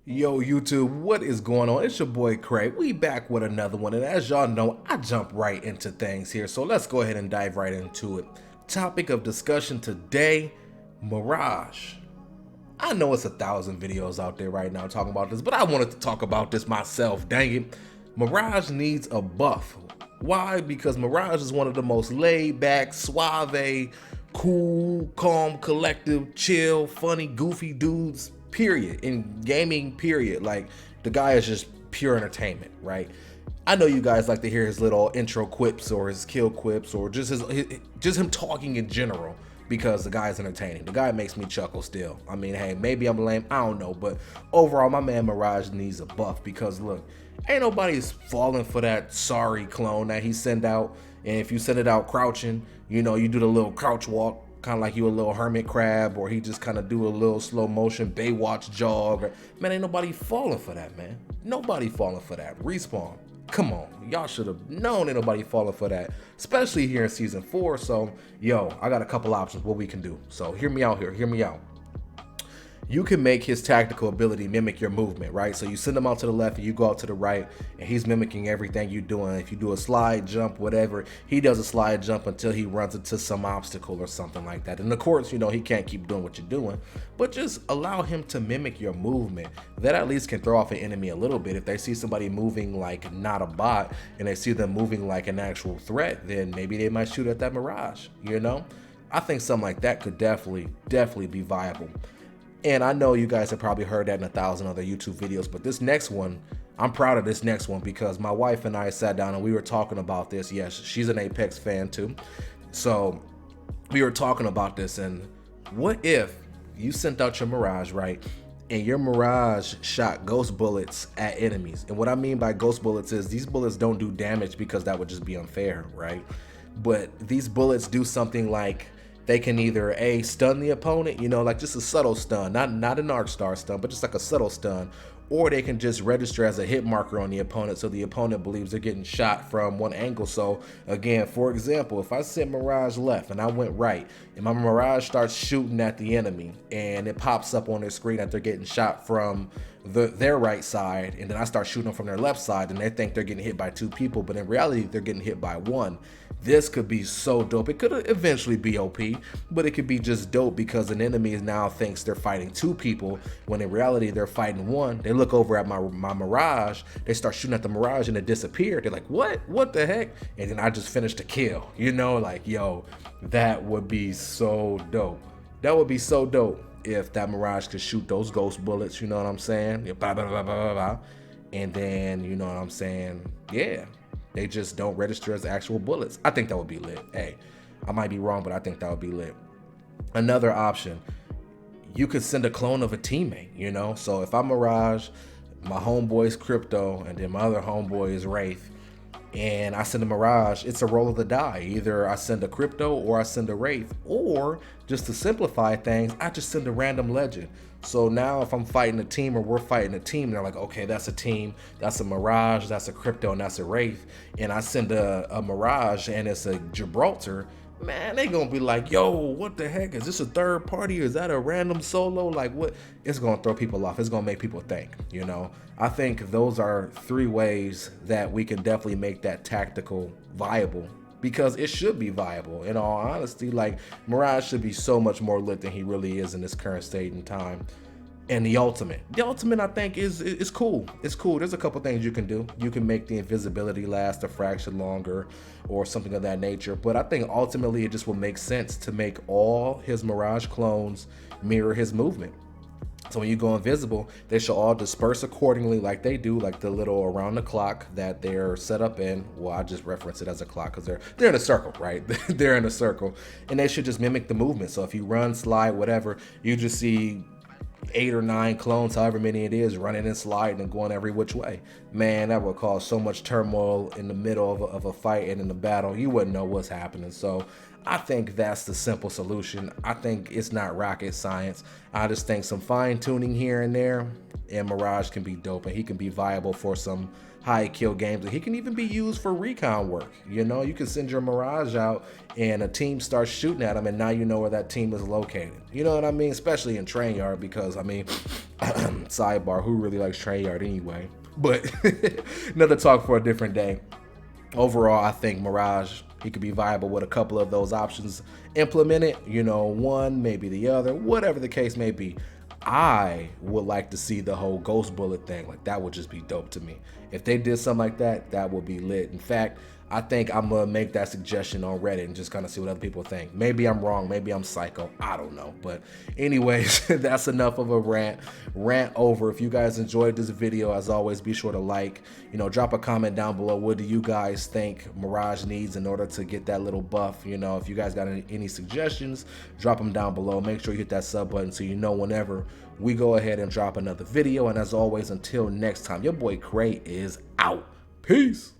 Yo YouTube, what is going on? It's your boy Cray. We back with another one, and as y'all know, I jump right into things here, so let's go ahead and dive right into it. Topic of discussion today, Mirage. I know it's 1,000 videos out there right now talking about this, but I wanted to talk about this myself, dang it. Mirage needs a buff. Why? Because Mirage is one of the most laid back, suave, cool, calm, collective, chill, funny, goofy dudes period, in gaming period. Like, the guy is just pure entertainment, right? I know you guys like to hear his little intro quips or his kill quips or just him talking in general, because the guy is entertaining. The guy makes me chuckle still. I mean, hey, maybe I'm lame, I don't know, but overall my man Mirage needs a buff, because look, ain't nobody's falling for that sorry clone that he send out. And if you send it out crouching, you know, you do the little crouch walk, kind of like you a little hermit crab, or he just kind of do a little slow motion Baywatch jog. Man, ain't nobody falling for that, man. Nobody falling for that. Respawn, come on, y'all should have known ain't nobody falling for that, especially here in season 4. So yo, I got a couple options what we can do. So hear me out here, hear me out. You can make his tactical ability mimic your movement, right? So you send him out to the left and you go out to the right, and he's mimicking everything you're doing. If you do a slide, jump, whatever, he does a slide jump until he runs into some obstacle or something like that. And of course, you know, he can't keep doing what you're doing, but just allow him to mimic your movement. That at least can throw off an enemy a little bit. If they see somebody moving like not a bot and they see them moving like an actual threat, then maybe they might shoot at that Mirage, you know? I think something like that could definitely be viable. And I know you guys have probably heard that in 1,000 other YouTube videos, but this next one, I'm proud of this next one, because my wife and I sat down and we were talking about this. Yes, she's an Apex fan too. So we were talking about this, and what if you sent out your Mirage, right? And your Mirage shot ghost bullets at enemies. And what I mean by ghost bullets is these bullets don't do damage, because that would just be unfair, right? But these bullets do something like, they can either stun the opponent, you know, like just a subtle stun, not an arc star stun, but just like a subtle stun, or they can just register as a hit marker on the opponent, so the opponent believes they're getting shot from one angle. So again, for example, if I sent Mirage left and I went right, and my Mirage starts shooting at the enemy, and it pops up on their screen that they're getting shot from their right side, and then I start shooting them from their left side, and they think they're getting hit by 2 people, but in reality they're getting hit by 1. This could be so dope. It could eventually be OP, but it could be just dope, because an enemy now thinks they're fighting 2 people when in reality they're fighting 1. They look over at my Mirage, they start shooting at the Mirage, and it disappeared. They're like, what the heck? And then I just finished the kill, you know? Like, yo, that would be so dope. That would be so dope if that Mirage could shoot those ghost bullets, you know what I'm saying? Blah, blah, blah, blah, blah, blah. And then, you know what I'm saying? Yeah, they just don't register as actual bullets. I think that would be lit. Hey, I might be wrong, but I think that would be lit. Another option, you could send a clone of a teammate, you know? So if I'm Mirage, my homeboy's Crypto, and then my other homeboy is Wraith, and I send a Mirage, it's a roll of the die. Either I send a Crypto or I send a Wraith, or just to simplify things, I just send a random legend. So now if I'm fighting a team, or we're fighting a team, they're like, okay, that's a team, that's a Mirage, that's a Crypto, and that's a Wraith, and I send a Mirage and it's a Gibraltar, man, they gonna be like, yo, what the heck? Is this a third party? Is that a random solo? Like, what? It's gonna throw people off. It's gonna make people think, you know? I think those are 3 ways that we can definitely make that tactical viable, because it should be viable. In all honesty, like, Mirage should be so much more lit than he really is in this current state and time. And the ultimate I think is cool. It's cool. There's a couple things you can do. You can make the invisibility last a fraction longer or something of that nature, but I think ultimately it just will make sense to make all his Mirage clones mirror his movement. So when you go invisible, they should all disperse accordingly, like they do, like the little around the clock that they're set up in. Well, I just reference it as a clock because they're in a circle, right? They're in a circle, and they should just mimic the movement. So if you run, slide, whatever, you just see 8 or 9 clones, however many it is, running and sliding and going every which way. Man, that would cause so much turmoil in the middle of a fight and in the battle. You wouldn't know what's happening. So I think that's the simple solution. I think it's not rocket science. I just think some fine tuning here and there, and Mirage can be dope, and he can be viable for some high kill games, and he can even be used for recon work. You know, you can send your Mirage out and a team starts shooting at him, and now you know where that team is located. You know what I mean? Especially in Train Yard, because I mean, sidebar, who really likes Train Yard anyway? But another talk for a different day. Overall, I think Mirage, he could be viable with a couple of those options implemented, you know, one, maybe the other, whatever the case may be. I would like to see the whole ghost bullet thing. Like, that would just be dope to me. If they did something like that, that would be lit. In fact, I think I'm gonna make that suggestion on Reddit and just kind of see what other people think. Maybe I'm wrong, maybe I'm psycho, I don't know. But anyways, that's enough of a rant over. If you guys enjoyed this video, as always, be sure to like, you know, drop a comment down below. What do you guys think Mirage needs in order to get that little buff? You know, if you guys got any suggestions, drop them down below. Make sure you hit that sub button so you know whenever we go ahead and drop another video. And as always, until next time, your boy Cray is out. Peace.